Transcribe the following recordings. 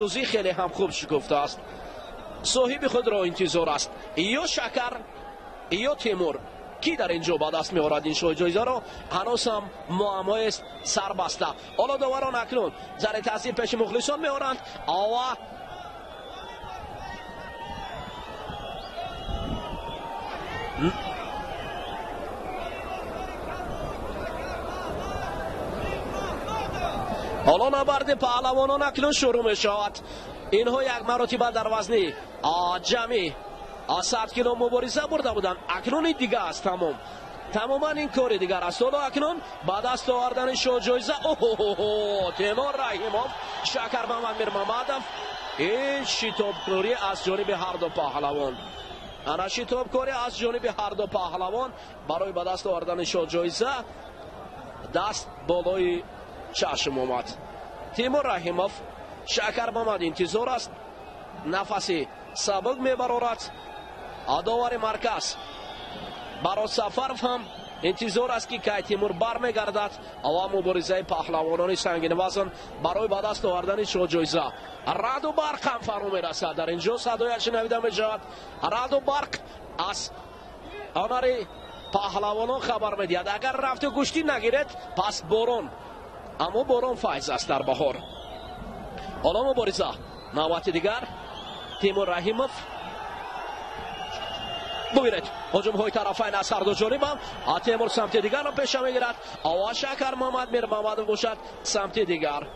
روزی خیلی هم خوب شکفته است. صاحب خود را انتظار است یا شکر یا تیمور. کی در اینجا با دست می آورد این جایزه را؟ هنوز هم معمای است سربسته. حالا داوران اکنون زر تاثیر پیش مخلصان می آورند. حالا نبرد پهلوانان اکنون شروع می شود. اینها یک مرتبه در وزن جمعی 100 کیلو مبارزه برده بودند. اکنون دیگه است تماما این کار دیگر است. حالا اکنون بعد از آوردن جایزه تیمور رحیموف شکر محمد میرمامدوف این شتابکاری از جانب هر دو پهلوان. انا شتابکاری از جانب هر دو پهلوان برای به دست آوردن جایزه دست بالای چشم آمد. تیمور رحیموف شکر محمد انتظار است. نفسی سبک میبرارد. داور مرکز برای سفر هم انتظار است که تیمور برمیگردد و مبارزه پهلوانان سنگین وزن برای به دست آوردن جایزه. رعد و برق هم فرو میرسد. در اینجا صدای شنویده میشود. رعد و برق از آنار پهلوانان خبر میدهد اگر رفته گوشتی نگیرد پس بارون، اما بارون فایز است در بهار. حالا مبارزه نوبت دیگر تیمور رحیموف بگیرد هجوم های طرفین از هر دو جانب هم تیمور سمت دیگر را پیش میگیرد. شکر محمد میرمامدوف باشد سمت دیگر.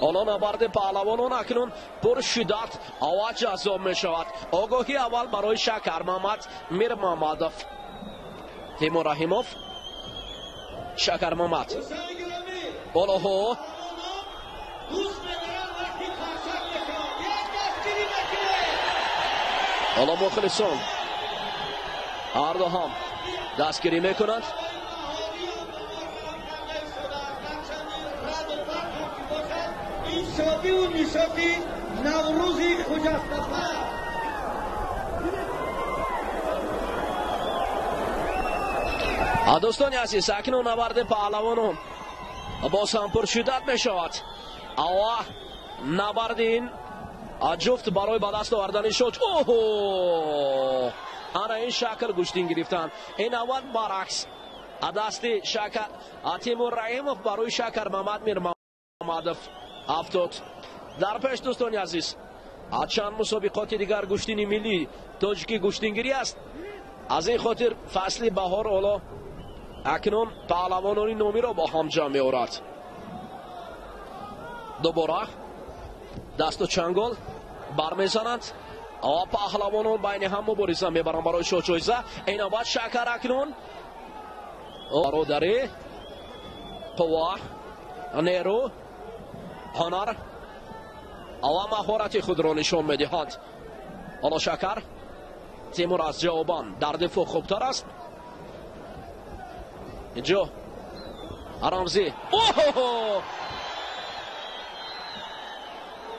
حالا نبرد پهلوانان اکنون پر شدت و جذاب می شود. آگاهی اول برای شکر محمد میرمامدوف. تیمور رحیموف شکر محمد بالاها حالا مخلصان هر دو هم دستگیری میکنند. شادی و نشاطی نوروزی خجسته. دوستان عزیز اکنون نبرد پهلوانان باز هم پر شدت می شود. نبرد این جفت برای به دست آوردن شد. انا این شکل گوشتین گرفتند. این اول برعکس دست شکر تیمور رحیموف برای شکر محمد میرمامدوف افتاد. در پیش دوستان عزیز چند مسابقات دیگر گوشتین ملی تاجیکی گوشتینگیری است. از این خاطر فصل بهار حالا اکنون پهلوانان نامی را با هم جمع می آورد. دوباره دست و چنگال برمیزنند و پهلوانان بین هم مبارزه میبرند برای جایزه. این نوبت شکر اکنون برادری قوا نیرو هنر و مهارت خود را نشان میدهد. حالا شکر تیمور از جوابان در دفاع خوبتر است. اینجا رمزی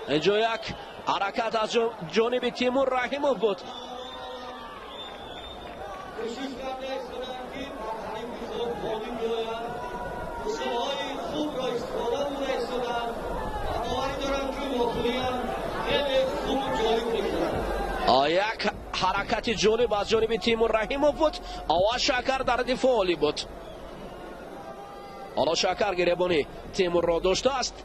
اینجا یک حرکت از جانب تیمور رحیموف بود. یک حرکت جالب از جانب تیمور رحیموف بود. شکر در دفاع عالی بود. حالا شکر گریبانی تیمور را داشته است.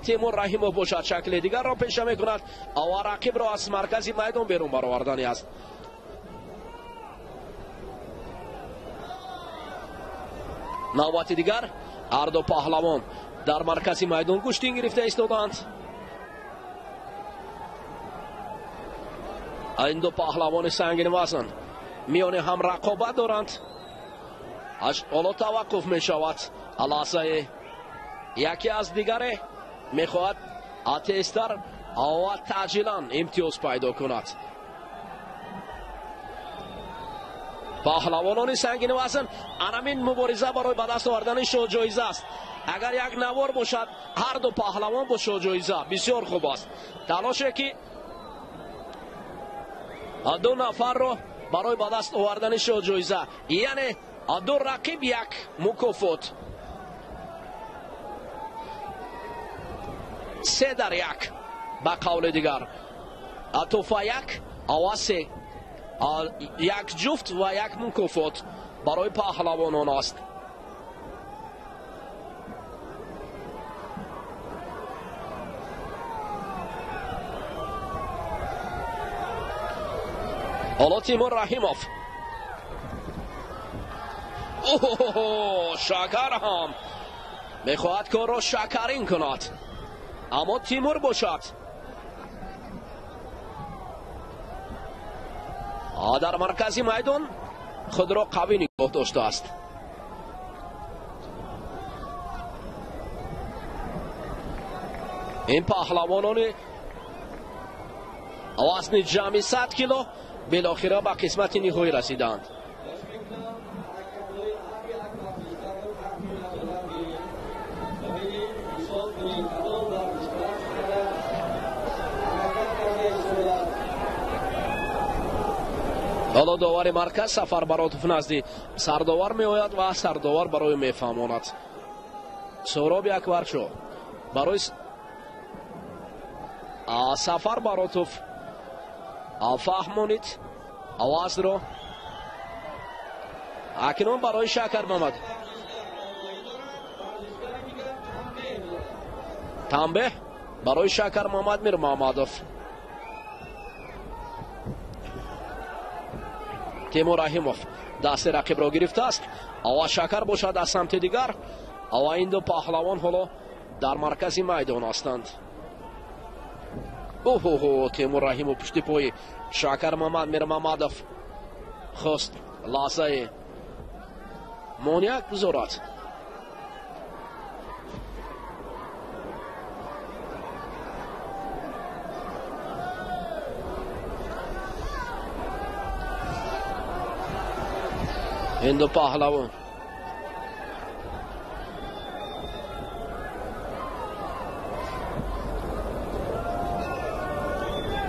تیمور رحیموف باشد شکل دیگر را پیش می کند. رقیب را از مرکزی میدان بیرون برآوردنی است. نوبت دیگر هر دو پهلوان در مرکزی میدان گوشتین گرفته ایستادند. این دو پهلوان سنگین وزن میان هم رقابت دارند. حالا توقف می شود. لحظه یکی از دیگره می خواهد تیزتر و تعجیلا امتیاز پیدا کند. پهلوانان سنگین وزن همین مبارزه برای به دست آوردن جایزه است. اگر یک نوار باشد هر دو پهلوان با جایزه بسیار خوب است. تلاشه که دو نفر رو برای به دست آوردن جایزه یعنی دو رقیب یک مکافات. 3-1 با قول دیگر توفا 1 آوا 3 یک جفت و یک مکافات برای پهلوانان است. حالا تیمور رحیموف شاکر هم میخواهد کار را شاکرین کند، اما تیمور باشد. در مرکزی میدان خود را قوی نگاه داشته است. این پهلوانان وزن جمعی 100 کیلو بالاخره به قسمت نهایی رسیدند. حالا داور مرکز سفر براتوف نزدی سرداور می آید و سرداور برای می فهماند. سهراب اکبرشو برای سفر براتوف فهمانید آواز رو. اکنون برای شاکر محمد تنبه برای شاکر محمد میر محمدوف. تیمور رحیموف دست رقیب را گرفته است. آوا شاکر باشد از سمت دیگر. آوا این دو پهلوان حالا در مرکز میدان هستند. تیمور رحیموف پشت پای شاکر محمد میر محمدوف خواست لحظه مانعت گذارد. این دو پهلوان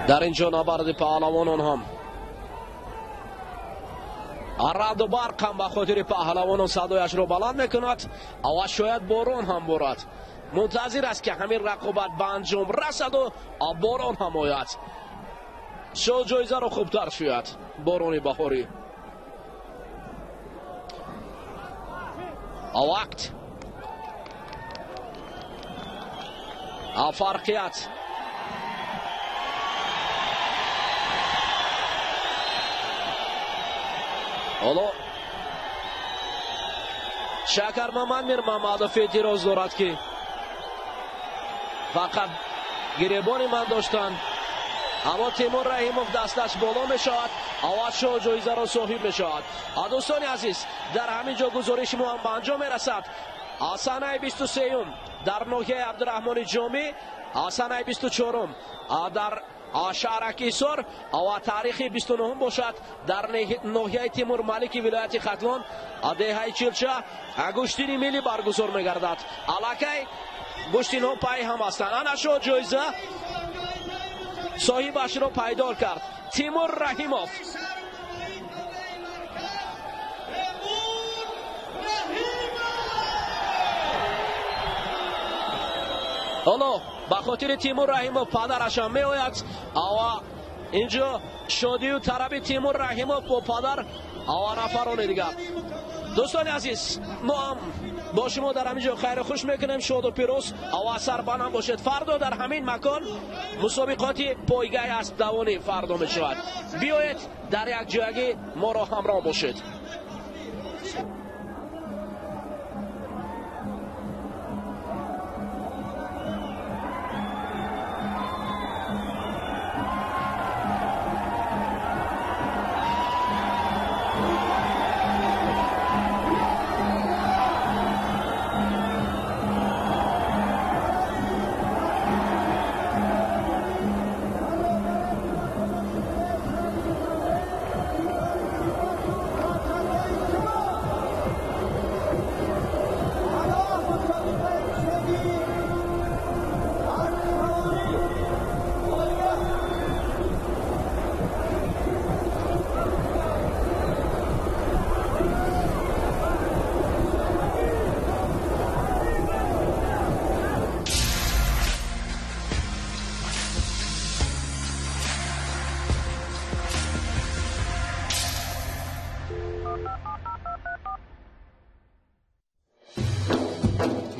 در اینجا نبرد پهلوانان هم رعد و برق هم به خاطر پهلوانان صدایش را بلند میکند و شاید باران هم بارد. منتظر است که همین رقابت به انجام رسد و باران هم آید. شاید جایزه را خوبتر شاید باران بهاری. وقت فرقیت حالا شاکر محمد میر محمدوف اعتراض دارد که فقط گریبان من داشتند، اما تیمور رحیموف دستش بالا می شود. آواز شو جایزه را صاحب می شود. دوستان عزیز در همین جا گزارش ما هم به انجام می رسد. سنه 23 در ناحیه عبدالرحمن جامی، سنه 24 در شهرک ایسار و تاریخ 29 باشد در ناحیه تیمور ملک ولایت ختلان دهه چلچه گشتین ملی برگزار می گردد. علاقه گشتین ها پای هم هستند. انا شو جایزه صاحبش را پیدا کرد تیمور رحیموف. حالا به خاطر تیمور رحیموف پدرش هم می آید و اینجا شادی و طرب تیمور رحیموف با پدر و نفران دیگر. دوستان عزیز ما هم با شما در همینجا خیر خوش میکنیم. شاد و پیروز و سربلند باشید. فردا در همین مکان مسابقات پایگاه اسب دوانی فردا می شود. بیایید در یک جایگی ما را همراه باشید.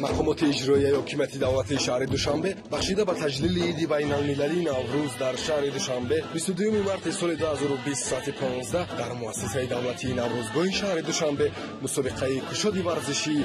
мақомоти иҷроияи ҳокимияти давлати шаҳри душанбе бахшида ба таҷлили иди байналмилалии наврӯз дар шаҳри душанбе 22 марти соли 2020 соати 15 дар муассисаи давлатии наврӯзгоҳи шаҳри душанбе мусобиқаи кушоди варзишӣ